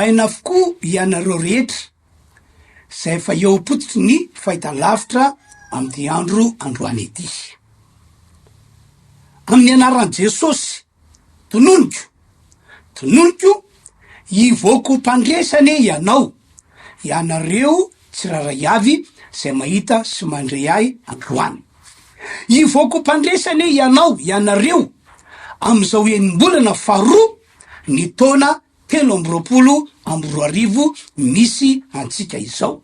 aina avokoa ianareo rehetra zay fa eo pototry ny fahitalavitra amty andro androany ety. Amin'ny anaran Jesosy tononiko ivoko mpandresane ianao, ianareo tsiraray avy zay mahita sy mandre ahy androany. Ivoko mpandresane ianao, ianareo am'izao enim-bolana faharoa ny taona 2024 misy antsika izao.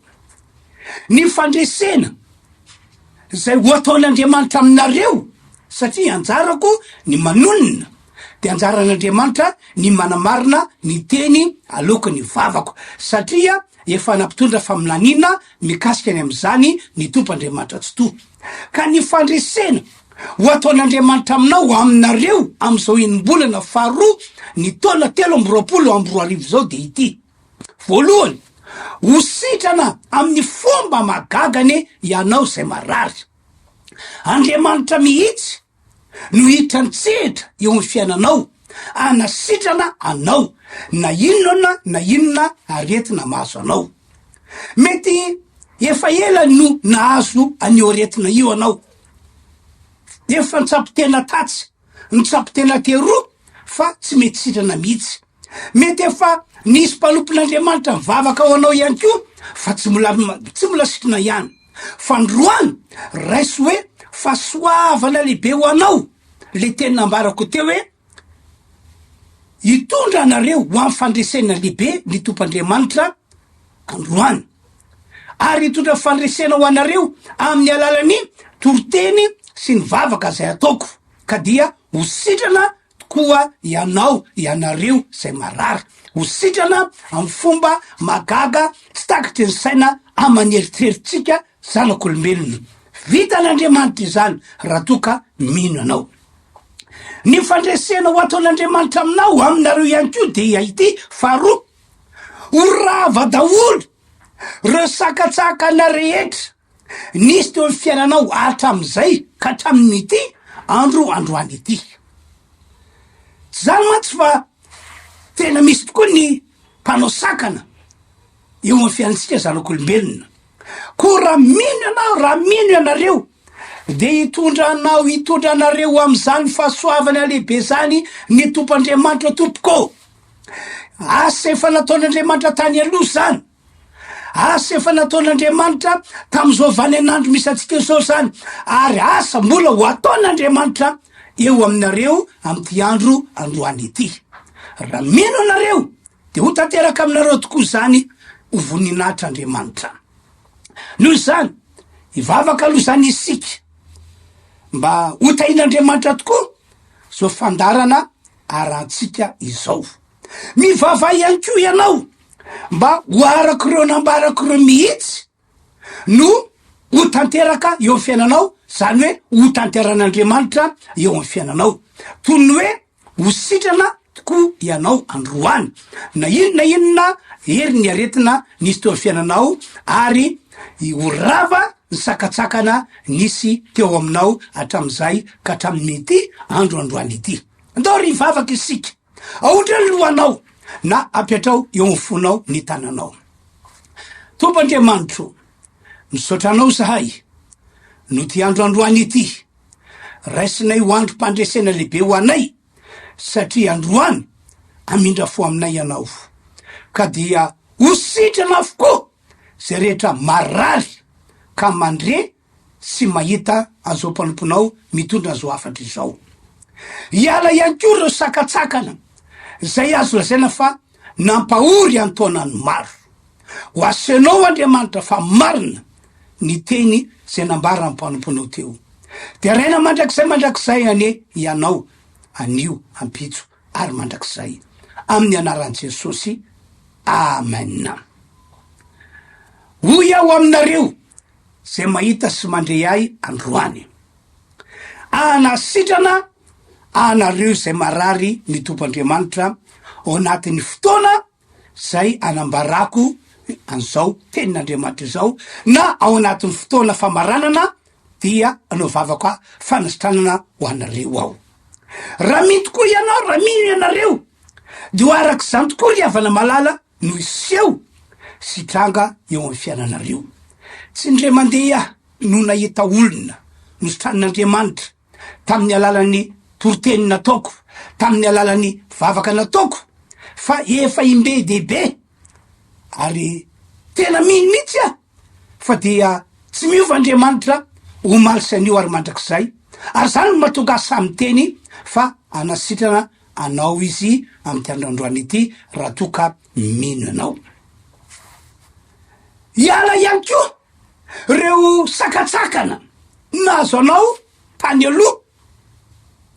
Ny fandresena zay ho ataon'Andriamanitra aminareo, satria anjarako ny manonina, de anjaran'Andriamanitra ny manamarina ny teny aloka ny vavako, satria efa nampitondra faminanina mikasika ny am'izany ny tompandriamanitra tsoto. Ka ny fandresena ho ataon'Andriamanitra aminao aminareo am'izao enim-bolana faharoa ny taona 2024 zao de ity. Voalohany, ho sitrana amin'ny fomba magagane ianao zay marary. Andriamanitra mihitsy no hiditra nitsehatra eo amin'ny fiainanao, anasitrana anao na inona aretina mahazo anao. Mety efa ela no nahazo anio aretina io anao, efa nitsapotena tatsy, nitsapotena teroa, fa tsy mety sitrana mihitsy. Mety efa nisy mpalompon'Andriamanitra mivavaka ao anao ihany koa, fa tsy mbola sitrana ihany. Fa androany raisy hoe fahasoavana lehibe ho anao, le teny nambarako teo hoe hitondra anareo ho amin'ny fandresena lehibe ny tompandriamanitra androany, ary hitondra fandresena ho anareo amin'ny alalany toroteny sy ny vavaka zay ataoko, ka dia ho sitrana tokoa ianareo zay marary, ho sitrana amin'ny fomba magaga tsy takatry ny saina amaneritreritsika zanak'olombelona. Vitan'Andriamanitra izany raha toka mino anao. Ny fandresena ho ataon'Andriamanitra aminao aminareo ihany koa de ity faharoa, ho rava daholo reo sakatsakana rehetra nisy teo amin'ny fiainanao hatram'izay ka hatramin'ity androany ity. Zany mantsy fa tena misy tokoa ny mpanao sakana eo amin'ny fiainatsika zanak'olombelona. Ko raha mino ianareo de hitondra anareo am'izany fahasoavany lehibe zany ny tompandriamanitra tompoko. Asa efa nataon'Andriamanitra tany aloha zany, asa efa nataon'Andriamanitra tam'izao vanenandro misy atsika zao zany, ary asa mbola ho ataon'Andriamanitra eo aminareo am'ty androany ity. Raha mino anareo de ho tanteraka aminareo tokoa zany ho voninahitr'Andriamanitra. Noho izany, ivavaka aloha zany isika mba ho tahin'Andriamanitra tokoa zao fandarana arantsika izao. Mivava ihany koa ianao mba ho arako ireo nambarako ireo mihitsy no ho tanteraka eo amin'ny fiainanao, zany hoe ho tanteran'Andriamanitra eo amin'ny fiainanao, toy ny hoe ho sitrana tokoa ianao androany na inona hery ny aretina nisy teo amin'ny fiainanao, ary ho rava ny sakatsakana nisy teo aminao hatram'izay ka hatramin'ity androany ity. Andao ry vavaka isika, ahotra ny lohanao na apiatrao eo amin'ny fonao ny tananao. Tompandriamanitro, misaotra anao zahay no ty androany ity, raisinay ho andro mpandresena lehibe ho anay, satria androany amindra fo aminay ianao, ka dia ho sitrana avokoa zay rehetra marary ka mandre sy mahita an'izao mpanomponao mitondra an'izao afatra izao. Hiala ihany koa reo sakatsakana zay azo lazaina fa nampahory antaonany maro. Ho asenao Andriamanitra fa marina ny teny zay nambara ny mpanomponao teo. De raina mandrakizay ane ianao anio ampitso ary mandrakizay amin'ny anaran'i Jesosy. Amen. Hoy aho aminareo zay mahita sy mandre ahy androany, anasitrana anareo zay marary ny tompandriamanitra ao anatin'ny fotoana zay anambarako an'izao tenin'Andriamanitra izao, na ao anatin'ny fotoana famaranana dia anao vavaka fanasitranana ho anareo ao. Raha mino tokoa ianao, raha mino ianareo de ho arak'izany tokoa ry havana malala no iseho sitranga eo amin'ny fiainanareo. Tsy ndre mandeha no nahita olona no sitran'Andriamanitra tamin'ny alalan'ny toroteny nataoko, tamin'ny alalan'ny vavaka nataoko, fa efa imbe dehibe ary tena mihitsy fa dia tsy miova Andriamanitra omaly san'io ary mandrakizay. Ary zany no mahatonga samy teny fa anasitrana anao izy amin'ny androandroany ity raha toka mino anao. Iala ihany koa reo sakatsakana nazo anao tany aloha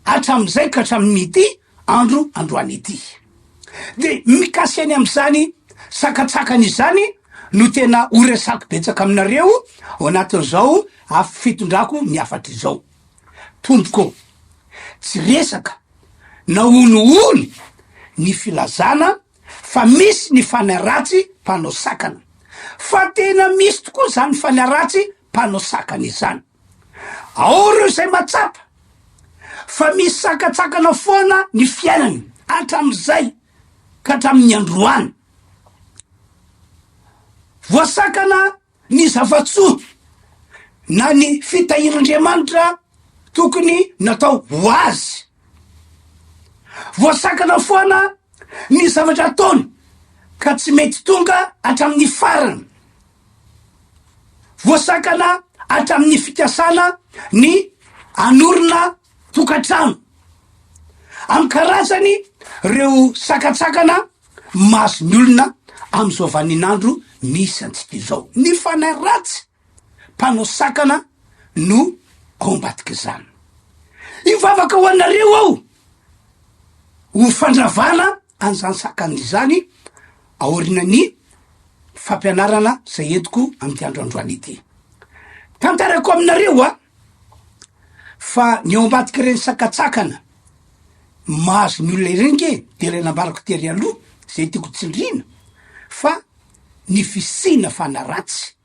hatram'izay ka hatramin'ity androany ity. De mikasiany am'izany sakatsakana izany no tena oresako betsaka aminareo ao anatin'izao fitondrako miafatra izao. Tompoko, tsy resaka na onoony ny filazana fa misy ny fanahy ratsy mpanao sakana, fa tena misy tokoa zany fanahy ratsy mpanao sakana izany. Ao reo zay matsapa fa misy sakatsakana foana ny fiainany hatram'izay ka hatramin'ny androany. Voasakana ny zavatsoa na ny fitahiran'Andriamanitra tokony natao ho azy. Voasakana foana ny zavatra ataony ka tsy mety tonga hatramin'ny farany. Voasakana hatramin'ny fikasana ny anorina tokantrano. Amin'ny karazany reo sakatsakana maso ny olona am'izao vaninandro misy antsika izao. Ny fanahy ratsy mpanao sakana no ao ambadika izany. Ivavaka ho anareo ao ho fandravana an'izany sakana izany aorinany fampianarana zay entiko amin'ny androandroany ity. Tantarako aminareo fa ny ao ambadika ireny sakatsakana mahazo ny olona ireny ke de ilay nambarako tery aloha zay tiako tsindrina fa ny fisina fanahy ratsy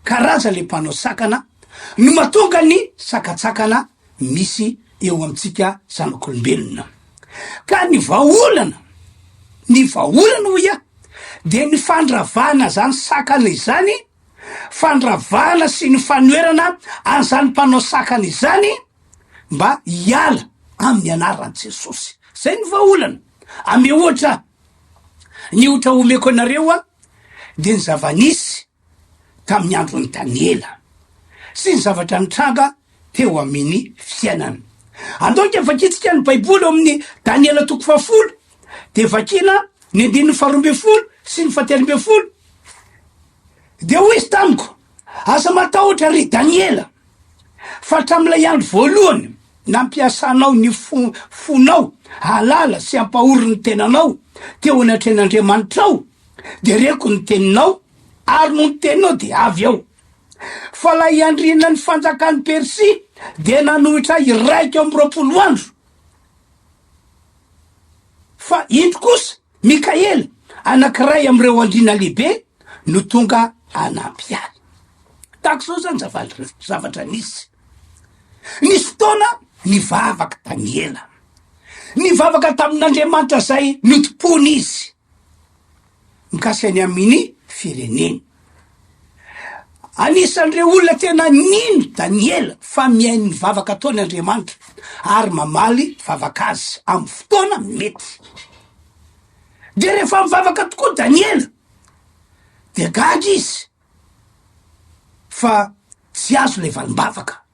karaza le mpanao sakana no mahatonga ny sakatsakana misy eo amitsika zanak'olombelona. Ka ny vahaolana hoia de ny fandravana zany sakana izany, fandravana sy ny fanoerana an'izany mpanao sakana izany mba hiala amin'ny anaran'i Jesosy. Zay ny vahaolana. Ame ohatra ny ohatra omeko anareo de ny zava-nisy tamin'ny andron'ny Daniela sy ny zavatra nitranga teo amin'ny fiainany. Andoka vakitsika ny baiboly amin'ny Daniela 10 de vakina ny 12 sy ny 13. De ho izy tamiko, asa matahotra ry Daniela fa hatram'ilay andro voalohany nampiasanao ny fonao halala sy hampahory ny tenanao teo anatren'Andriamanitrao de reko ny teninao ary no ny teninao de avy ao. Fa la iandrina ny fanjakan'ny Persia de nanohitra iraika amin'ny 20 andro. Fa indro kosa Mikaela anankiray am'ireo andrina lehibe no tonga anampy azy. Tahak'izao zany zavatra nisy. Nisy fotoana nivavaka Daniela, nivavaka tamin'Andriamanitra zay notompony izy mikasiany amin'ny fireneny. Anisan'ireo olona tena nino Daniela fa mihay ny vavaka ataony Andriamanitra ary mamaly vavaka azy amin'ny fotoana mety. De rehefa mivavaka tokoa Daniela de gaga izy fa tsy azo le valim-bavaka.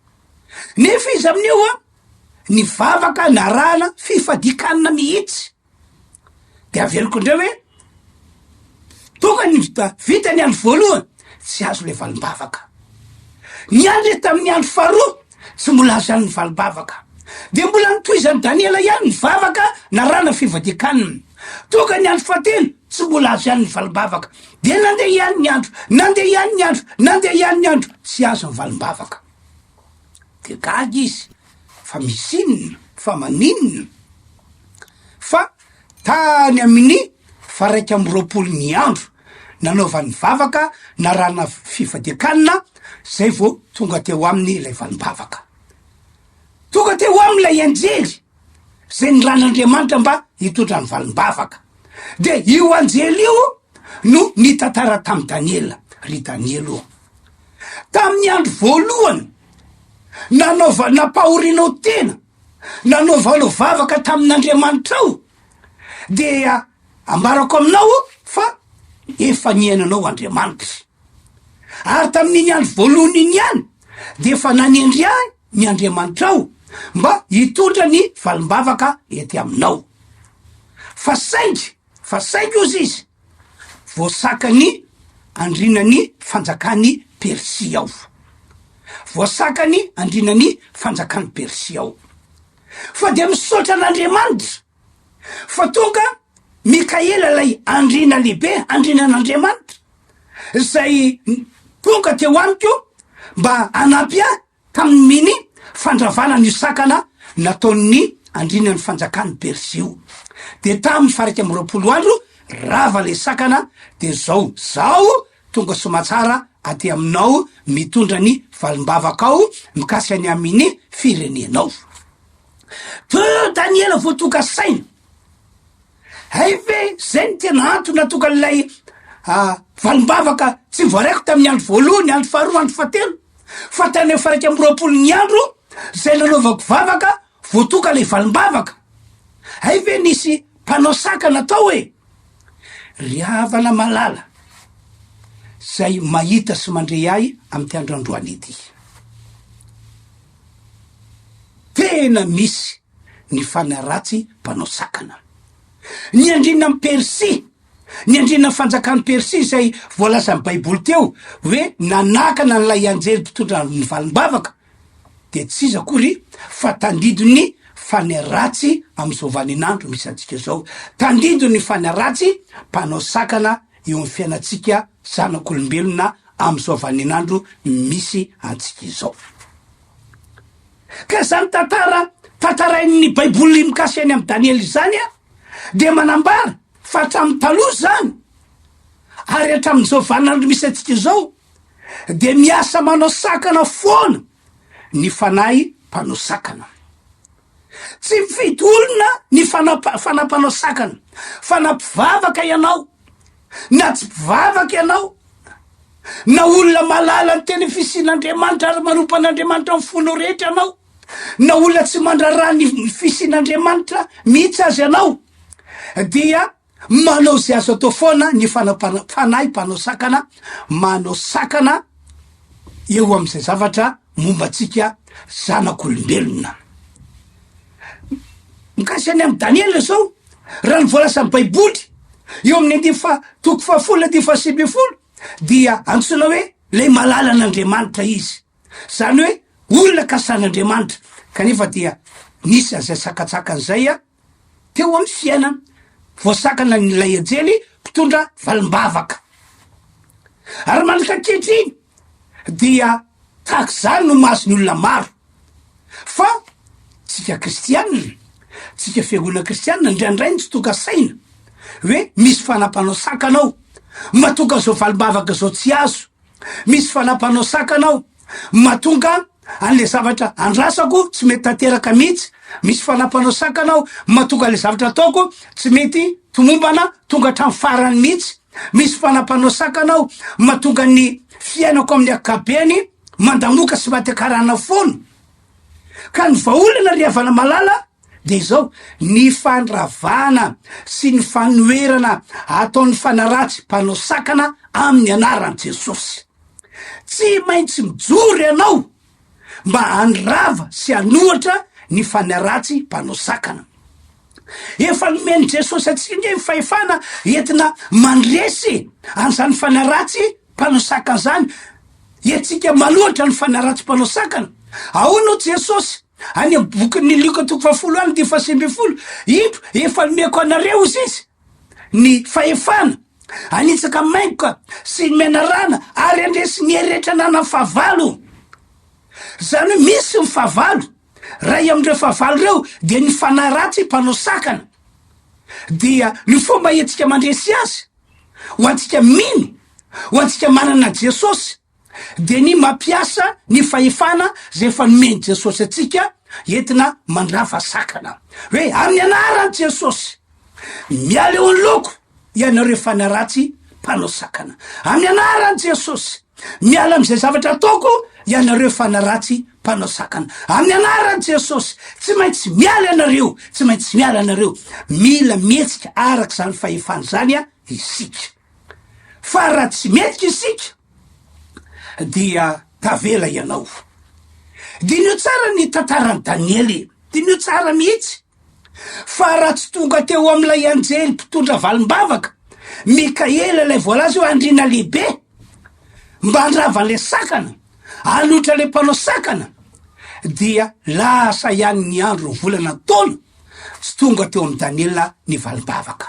Nefa izy amin'io ny vavaka narana fifadian-kanina mihitsy. De averiko indreo hoe tonga ny vita ny andro voalohany tsy azo le valim-bavaka. Ny andro tamin'ny andro faharoa tsy mbola azo ihany ny valim-bavaka. De mbola nitohizan'ny Daniela ihany ny vavaka narana fifadian-kanina. Tonga ny andro fahatelo tsy mbola azo ihany ny valim-bavaka. De nandeha ihany ny andro tsy azo ny valim-bavaka. De gaga izy fa misinina fa maninina fa tany amin'ny 20 andro nanaovany vavaka narana fifadian-kanina zay vo tonga teo aminy ilay valim-bavaka. Tonga teo am'ilay anjely zay ny ran'Andriamanitra mba hitondra ny valim-bavaka. De io anjely io no nitantara tamy Daniela, ry Danielo. Tamin'ny andro voalohany, napahorinao tena, nanaovanao vavaka tamin'Andriamanitra ao, dia ambarako aminao fa efa niainanao Andriamanitra. Ary tamin'iny andro voalohany iny ihany, de efa nanendry ahy ny Andriamanitra ao mba hitondra ny valim-bavaka ety aminao. Fa saingy ozy izy, voasakany andrinany fanjakany Persia ao. Voasakany andrinany fanjakany Persia ao. Fa de misaotra an'Andriamanitra, fa tonga Mikaela lay andrina lehibe, andrinan'Andriamanitra, zay tonga teo amiko mba anampy ahy tamin'ny fandravana ny sakana nataon'ny andrinan'ny fanjakany Persia io. De tamin'ny faraka amby 20 andro rava le sakana, de zao tonga somatsara aty aminao mitondra ny valim-bavaka ao mikasika ny amin'ny firenenao. Teo Daniela voatoka saina, hay ve zay ny tena antony natoka lay valim-bavaka tsy voaraiko tamin'ny andro voalohany, andro faharoa, andro fahatelo, fa tany faraka amby 20 andro zay nanaovako vavaka voatoka lay valim-bavaka. Hay ve nisy mpanao sakana tao hoe ry havana malala zay mahita sy mandre ahy amty andro androany ity. Tena misy ny fanahy ratsy mpanao sakana. Ny andrina amin'ny Persia, ny andrina fanjakany Persia zay voalaza amin'ny baiboly teo hoe nanakana n'lay anjely mpitondra ny valim-bavaka, de tsy iza akory fa tandido ny fanahy ratsy am'izao vaninandro misy antsika zao. Tandido ny fanahy ratsy mpanao sakana eo amin'ny fiainatsika zanak'olombelona am'izao vaninandro misy antsika izao. Ka zany tantarain'ny baiboly mikasy any amin'ny Daniely zany de manambara fa hatramin'ny taloha zany ary hatramin'izao vaninandro misy antsika izao de miasa manao sakana foana ny fanahy mpanao sakana. Tsy mifidy olona ny fanampanao sakana, fanampivavaka ianao na tsy mpivavaka ianao, na olona malala ny teny fisin'Andriamanitra ary manompo an'Andriamanitra amin'ny fonao rehetra ianao, na olona tsy mandrara ny fisin'Andriamanitra mihitsy azy ianao, dia manao zay azo atao foana ny fanahy mpanao sakana, manao sakana eo am'izay zavatra mombatsika zanak'olombelona. Mikasy any amin'ny Daniela zao, raha ny voalaza amin'ny baiboly eo amin'ny 10:10 dia antsoina hoe lay malala an'Andriamanitra izy. Zany hoe olona kasan'Andriamanitra. Kanefa dia nisy azay sakatsakan'izay teo amin'ny fiainana, voasakana nylay ajely mpitondra valim-bavaka. Ary manaka ankehitriny dia tahaka zany no mahazo ny olona maro. Fa tsika kristianina, tsika fiangonana kristianina ndraindray tsy toka saina hoe misy fanampanao sakanao matonga zao valim-bavaka zao tsy azo, misy fanampanao sakanao matonga an'le zavatra andrasako tsy mety tanteraka mihitsy, misy fanampanao sakanao matonga le zavatra ataoko tsy mety tomombana tonga hatramin'ny farany mihitsy, misy fanampanao sakanao matonga ny fiainako amin'ny akabeny mandamoka sy matekarana foana. Ka ny vaolana ry havana malala de izao ny fandravana sy ny fanoerana ataon'ny fanahy ratsy mpanao sakana amin'ny anaran'i Jesosy. Tsy maintsy mijoro ianao mba handrava sy hanohatra ny fanahy ratsy mpanao sakana. Efa nomeny Jesosy atsika ndray fahefana entina mandresy an'izany fanahy ratsy mpanao sakana zany, etsika malohatra ny fanahy ratsy mpanao sakana. Ahoana Jesosy any amin'ny bokin'ny Luka 20:10 ito efa nomeko anareo izy ny fahefana anitsaka maingoka sy ny menarana ary andresy ny heretra nana favalo. Zany hoe misy ny favalo, ray amindreo favalo reo de ny fanahy ratsy mpanao sakana. Dia ny fomba etsika mandresy azy ho antsika mino, ho antsika manana Jesosy, de ny mampiasa ny fahefana zay efa nomeny Jesosy atsika entina mandrava sakana. Hoe amin'ny anaran'i Jesosy miala eo any loko ianareo fanahy ratsy mpanao sakana. Amin'ny anaran' Jesosy miala am'izay zavatra ataoko ianareo fanaratsy mpanao sakana. Amin'ny anaran' Jesosy tsy maintsy miala ianareo, tsy maintsy miala ianareo. Mila mihetsika araka zany fahefany zany isika. Fa raha tsy mihetsika isika dia tavela ianao. Dinio tsara ny tantarany Daniely, dinio tsara mihitsy. Fa raha tsy tonga teo am'ilay anjely mpitondra valim-bavaka Mikaela ilay voalazy io andriana lehibe mba handrava le sakana, alotra le mpanao sakana, dia lasa ihany ny andro volana taona tsy tonga teo am' Daniela ny valim-bavaka.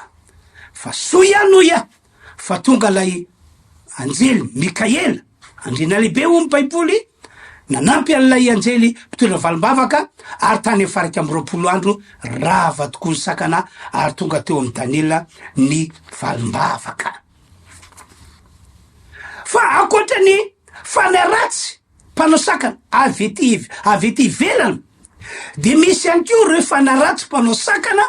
Fa soa ihany hoy fa tonga lay anjely Mikaela, andriana lehibe ho my baiboly, nanampy an'ilay anjely mpitondra valim-bavaka ary tany faraka am' 20 andro rava tokoa ny sakana ary tonga teo am' Daniela ny valim-bavaka. Fa akoatrany fanahy ratsy mpanao sakana avy ety ivelany, de misy ihany ko reo fanahy ratsy mpanao sakana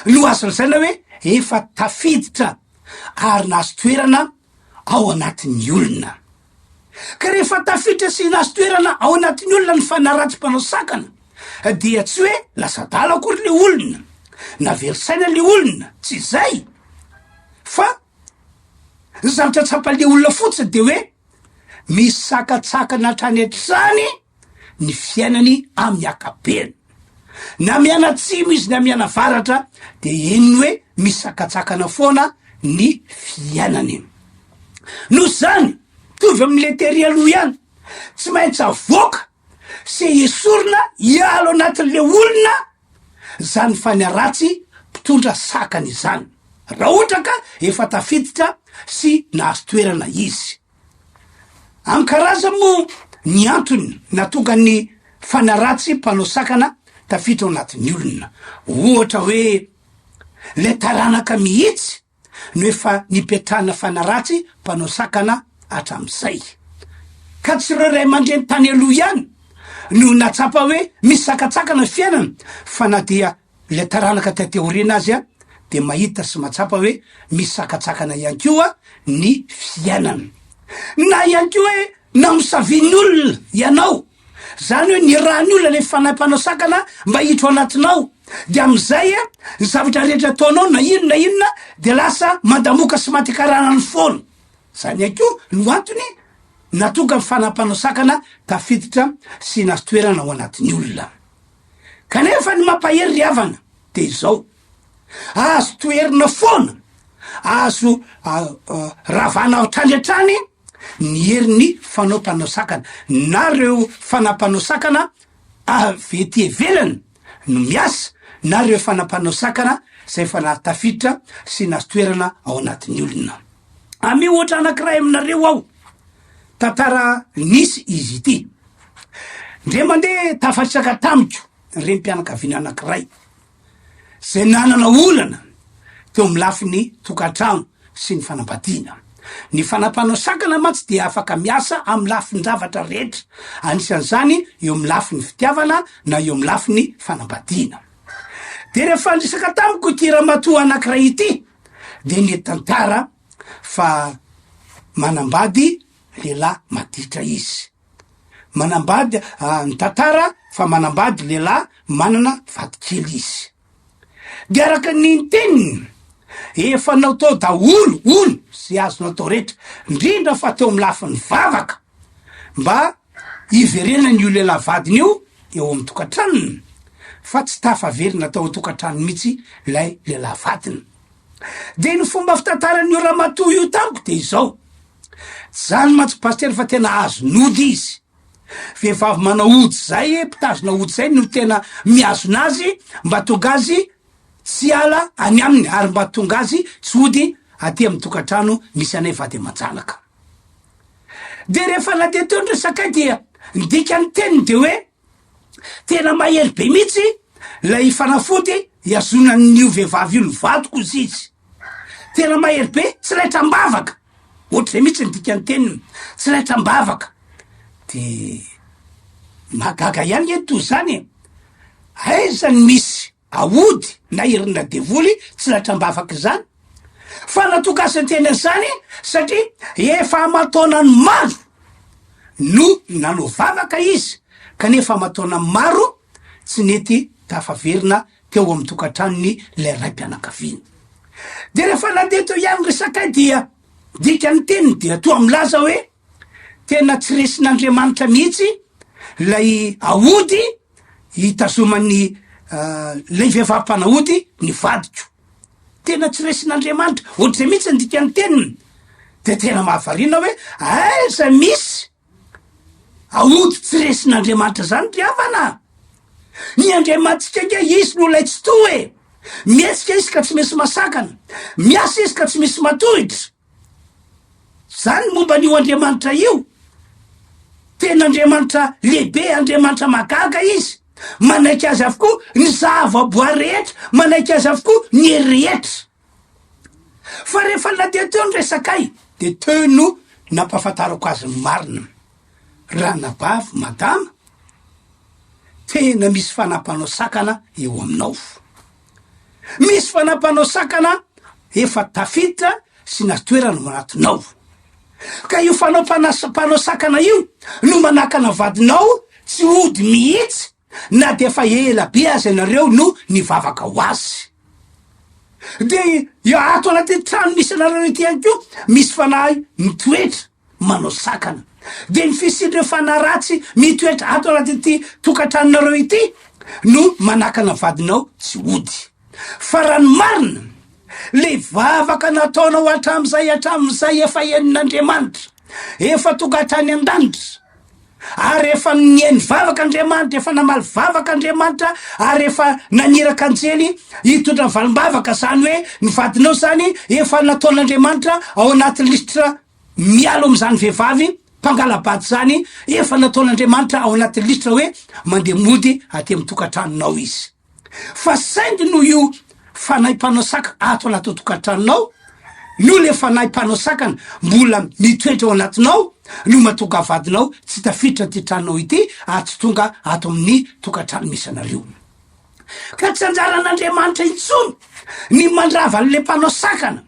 no azo lazaina hoe efa tafiditra ary nahazo toerana ao anatin'ny olona. Ka rehefa tafiditra sy nahazo toerana ao anatin'ny olona ny fanahy ratsy mpanao sakana, dia tsy hoe lasa dala akory le olona na verisaina le olona, tsy zay. Fa ny zavatra tsapale olona fotsiny de hoe misakatsakana hatrany hatrany ny fiainany amin'ny akabeny. Na miana atsimo izy na miana varatra de eniny hoe misakatsakana foana ny fiainany. No zany tovy amin'le tery aloha ihany, tsy maintsy avoaka se esorina ialo anatin'le olona zany fanahy ratsy mpitondra sakana izany, raha ohatra ka efa tafiditra sy nahazo toerana izy. Amin'ny karaza moa ny antony natonga ny fanahy ratsy mpanao sakana tafiditra ao anatin'ny olona. Ohatra hoe le taranaka mihitsy no efa nipetrahana fanahy ratsy mpanao sakana hatram'izay. Ka tsy reo ray aman-dreny tany aloha ihany no natsapa hoe misy sakatsakana fiainana, fa na dia le taranaka tateoriana azy de mahita sy matsapa hoe misy sakatsakana ihany koa ny fiainana. Na ihany koa hoe namosaviany olona ianao, zany hoe ny rahany olona le fanahy mpanao sakana mba hiditra ao anatinao, de am'izay ny zavatra rehetra ataonao na inona de lasa mandamoka sy mantikarana ny foana. Zany ihany koa no antony natonga ny fanahy mpanao sakana tafiditra sy nahazo toerana ao anatin'ny olona. Kanefa ny mampahery riavana de izao, azo toerina foana, azo ravana hatrany hatrany ny herin'ny fanao mpanao sakana, na reo fanahy mpanao sakana avy ety ivelany no miasa, na reo fanahy mpanao sakana zay fa nahatafiditra sy nahazo toerana ao anatin'ny olona. Amy ohatra anankiray aminareo aho, tantara nisy izy ity. Ndre mandeha tafatraka tamiko rem-pianakaviana anankiray zay nanana olana teo amin'ny lafiny tokantrano sy ny fanambadiana. Ny fanahy mpanao sakana mantsy de afaka miasa amin'ny lafiny zavatra rehetra, anisan'izany eo amin'ny lafiny fitiavana na eo amin'ny lafiny fanambadiana. De rehefa nisaka tamiko ity ramatoa anankiray ity, de ny tantara fa manambady lehilahy maditra izy. Manambady ny tantara fa manambady lehilahy manana vadikely izy. De araka ny teniny efa natao daholo sy azonao atao rehetra, indrindra fa teo amin'ny lafiny vavaka mba iverena ny io lehilahy vadiny io eo amin'ny tokantranony, fa tsy tafaverina tao an-tokantrano mihitsy lay lehilahy vadiny. De ny fomba fitantaran'io ramatoa io tamiko de izao, zany mantsy paster fa tena azo nody izy. Vehivavy manao ody zay, mpitazona ody zay no tena miazona azy mba tonga azy tsy ala any aminy, ary mba tonga azy tsy ody aty amin'ny tokantrano misy anay vady aman-janaka. De rehefa nade teo ndre sakay dia ndika ny teniny de hoe tena mahery be mihitsy lay fanafody iazonan'io vehivavy io ny vadiko izy izy. Tena mahery be, tsy laitram-bavaka. Ohatr'izay mihitsy ndika ny teniny, tsy laitram-bavaka. De magaga ihany eto zany, aizany misy aody na irina devoly tsy laitram-bavaka zany. fa natokasantena zany satria efa amataonany maro no nanao vavaka izy kanefa amataonany maro tsy nety tafaverina teo amy tokantranony le raim-pianakaviana. De rehefa nandeha teo ihany resakay dia dikany teniny dia toa milaza hoe tena tsy resin'Andriamanitra mihitsy lay aody hitazomany lay vehivavim-panahody ny vadiko. Tena tsy resin'Andriamanitra ohatr'izay mihitsy ny dikany teniny. De tena mahavarina hoe aiza misy aody tsy resin'Andriamanitra zany ry havana. Ny Andriamanitsika ke izy no lay tsy toe, mietsika izy ka tsy misy masakana, miasa izy ka tsy misy matohitra. Zany momba n'io Andriamanitra io. Tena Andriamanitra lehibe, Andriamanitra magaga izy. Manaiky azy avokoa ny zava-boary rehetra, manaiky azy avokoa ny hery rehetra. Fa rehefa nadeha teo ny resakay de teo no nampahafantarako azy ny marina. Ranabavy madama, tena misy fanampanao sakana eo aminao. Misy fanampanao sakana efa tafiditra sy natoerana manatinao. Ka io fanampanao sakana io no manakana vadinao tsy ody mihitsy na de fa ela be azy anareo no nivavaka ho azy. De io ato anaty trano misy anareo ity ihany koa misy fanahy mitoetra manao sakana. De ny fisidreo fanahy ratsy mitoetra ato anaty ity tokantranonareo ity no manakana vadinao tsy ody. Fa raha ny marina le vavaka nataonao hatramin'izay efa henin'Andriamanitra, efa tokantrany an-danitra, ary efa nihainy vavaka Andriamanitra, efa namaly vavaka Andriamanitra, ary efa naniraka anjely hitondra valim-bavaka zany hoe ny vadinao zany efa nataon'Andriamanitra ao anaty lisitra mialo am'zany vehivavy mpangalabady zany, efa nataon'Andriamanitra ao anaty lisitra hoe mandeha mody aty amy tokantranonao izy. Fa saingy no io fanahy mpanao sakana ato anaty tokantranonao, no le fanahy mpanao sakana mbola mitoetra ao anatinao no mahatonga vadinao tsy tafiditra ty tranonao ity ary tsy tonga ato amin'ny tokantrano misy anareo. Ka tsy anjaran'Andriamanitra intsony ny mandrava le mpanao sakana,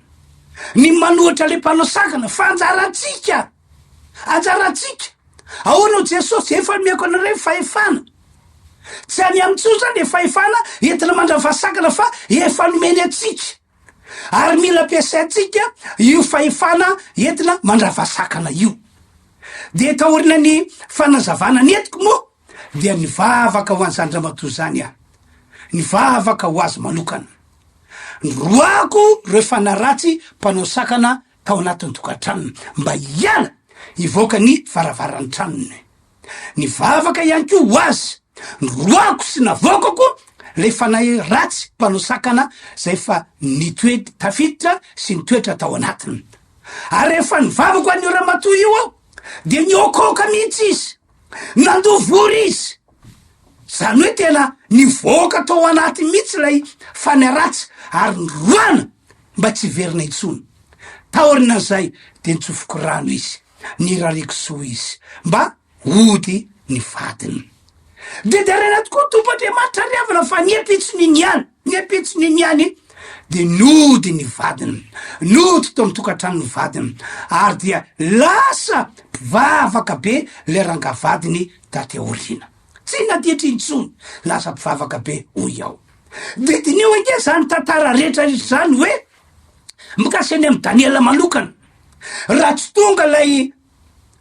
ny manohitra le mpanao sakana, fa anjaratsika. Ahoana Jesosy efa miako anareo fahefana. Tsy any amintsoa zany le fahefana entina mandrava sakana fa efa nomeny atsika. Ary mila ampiasaintsika io fahefana entina mandrava sakana io. De taorina ny fanazavana netiko moa dia ny vavaka ho an'izany ramatoa zany aho. Ny vavaka ho azy manokana. Roako reo fanahy ratsy mpanao sakana tao anatin'ny tokantranony mba hiala hivoaka ny varavaran'ny tranony. Ny vavaka ihany koa ho azy. Roako sy navokako le fanahy ratsy mpanao sakana zay fa nitoetra tafiditra sy nitoetra tao anatiny. Ary rehefa ny vavako an'io ramatoa io ao de niokoka mihitsy izy, nandovory izy. Zany hoe tena nivoaka tao anaty mihitsy lay fanahy ratsy ary nroana mba tsy verina intsony. Taorina zay de nitsofoko rano izy, nirariko soa izy mba ody ny vadiny. De rena tokoa Tompoandriamanitra riavana fa niepitsony niany de nody ny vadiny, nody to am'tokantrano ny vadiny, ary dia lasa mpivavaka be le rangavadiny taty aoriana. Tsy naditra intsony, lasa mpivavaka be hoy ao. De dinio ange zany tantara rehetra zany hoe mikasy any amy Daniela manokana. Raha tsy tonga lay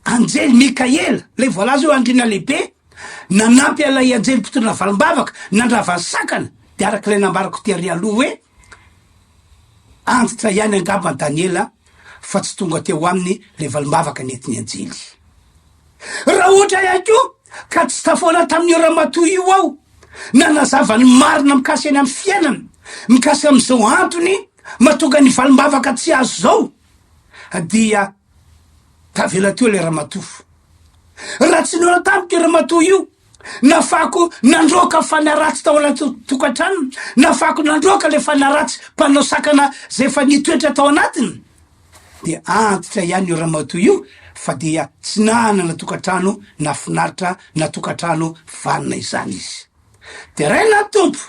anjely Mikaela, lay voalaza io andriana lehibe, nanampy alay anjely mpitondra valim-bavaka, nandravany sakana, de araky lay nambarako tiary aloha hoe antitra ihany angamba Daniela fa tsy tonga teo aminy le valim-bavaka netiny anjely. Raha ohatra ihany koa ka tsy tafoana tamin'io ramatoa io ao, nanazava ny marina mikasy any amy fiainana, mikasy am'izao antony mahatonga ny valim-bavaka tsy azo zao, dia tavela teo le ramatoa. Raha tsy nona tamiko ramatoa io, nafako nandroka fanahy ratsy tao anaty tokantrano, nafako nandroka le fanahy ratsy mpanao sakana zay fa nitoetra tao anatiny, de antitra ihany io ramatoa io fa dia tsy nanana tokantrano nafinaritra na tokantrano vanina izany izy. De raina Tompo,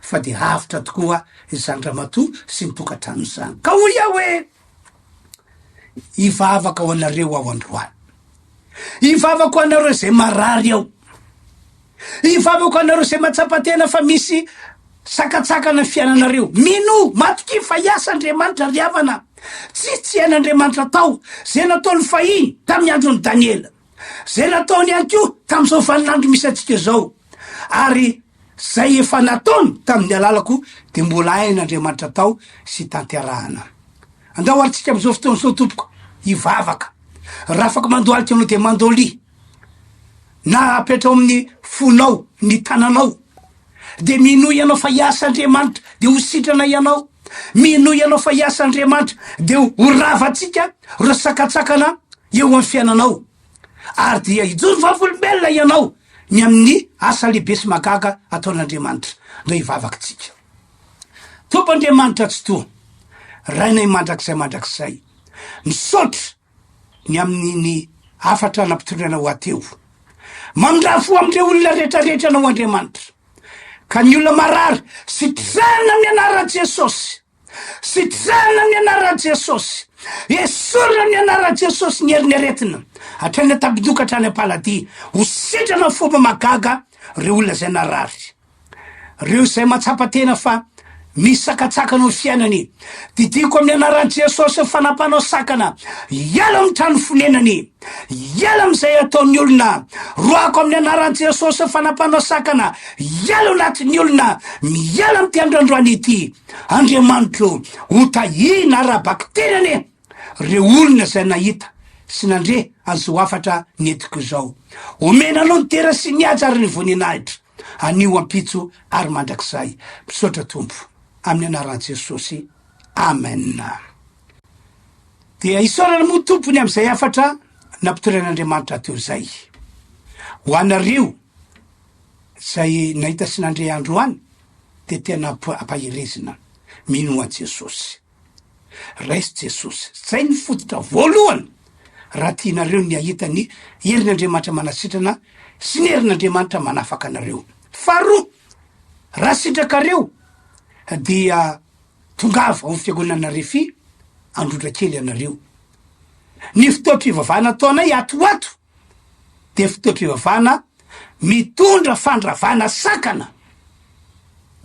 fa de avitra tokoa izany ramatoa sy mitokantrano zany ka hoy aho hoe ivavaka ho anareo ao androany, ivavaka ho anareo zay marary ao, ivavaka ho anareo zay matsapatena fa misy sakatsakana fiainanareo. Mino matoky fa iasa Andriamanitra riavana, tsy hain'Andriamanitra tao zay nataony fahiny tamin'ny androny Daniela, zay nataony ihany koa tam'izao vaninandro misy atsika zao, ary zay efa nataony tamin'ny alalako de mbola hain'Andriamanitra tao sy tanterahana. Andao aritsika am'izao fotoana zao tompoko, ivavaka raha afaka mandohalika anao de mandoly na apetrao amin'ny fonao ny tananao, de minoy ianao fa iasa Andriamanitra de ho sitrana ianao, minoy ianao fa iasa Andriamanitra de ho ravatsika ro sakatsakana eo amin'ny fiainanao, ary dia hijoro vavolombelona ianao ny amin'ny asa lehibe sy magaga ataon'Andriamanitra. Ndao ivavakytsika tompo Andriamanitra tsy toa rainay mandrakizay misaotra ny amin'ny afatra nampitorana ho ateo, mamindrafo amindreo olona rehetrarehetra anao Andriamanitra, ka ny olona marary sitrana amin'ny anaran'i Jesosy, sitrana amin'ny anaran'i Jesosy, esorina amin'ny anaran'i Jesosy ny herin'ny aretina hatrany atabidoka hatrany Alahady, ho sitrana ny fomba magaga reo olona zay narary, reo zay matsapatena fa misy sakatsakana ny fiainany, didiko amin'ny anaran'i Jesosy fanampanao sakana, iala amin'ny trano fonenany, iala am'izay ataon'ny olona, roako amin'ny anaran'i Jesosy fanampanao sakana, iala anatin'ny olona, miala am'ty androandroany ity. Andriamanitra ho tahina arabaky tenany reo olona zay nahita sy nandre an'izao afatra netiko zao, omena anao ny tera sy ny aja ary ny voninahitra, anio ampitso ary mandrakizay. Misaotra tompo amin'ny anaran'i Jesosy, amen. Dia isaorana moa tompony am'izay afatra nampitoran'Andriamanitra teo zay ho anareo zay nahita sy nandre androany, de tena ampahirezina mino a Jesosy, raisy Jesosy, zay ny fototra voalohany raha tianareo ny ahita ny herin'Andriamanitra manasitrana sy ny herin'Andriamanitra manafaka anareo. Faharoa, raha sitrakareo dia tongava ho fiangonana RHEFI Androndrakely anareo. Ny fotoam-pivavahana ataonay atoato de fotoam-pivavahana mitondra fandravana sakana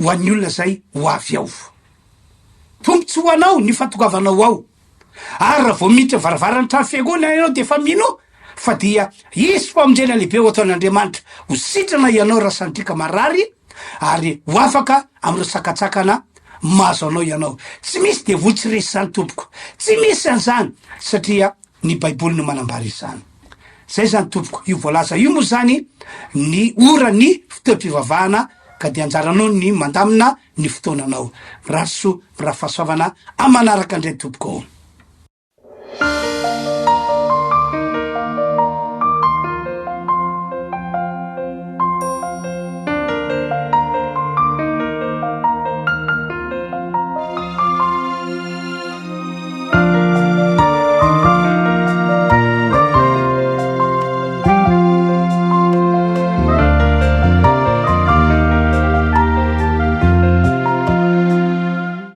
ho an'ny olona zay ho avy ao. Tombotsy ho anao ny fatongavanao ao, ary raha vao miditra varavarana trano fiangonana ianao de fa mino fa dia isy famonjena lehibe ho ataon'Andriamanitra ho sitrana ianao raha sandrika marary, ary ho afaka am'ireo sakatsakana mazo anao ianao. Tsy misy de votsy resy zany tompoko, tsy misy an'izany satria ny baiboly no manambara izany. Zay zany tompoko, io voalaza io moa zany ny ora ny fotoam-pivavahana, ka de anjaranao ny mandamina ny fotoananao. Rahaso raha fahasoavana amanaraka indray tompoko.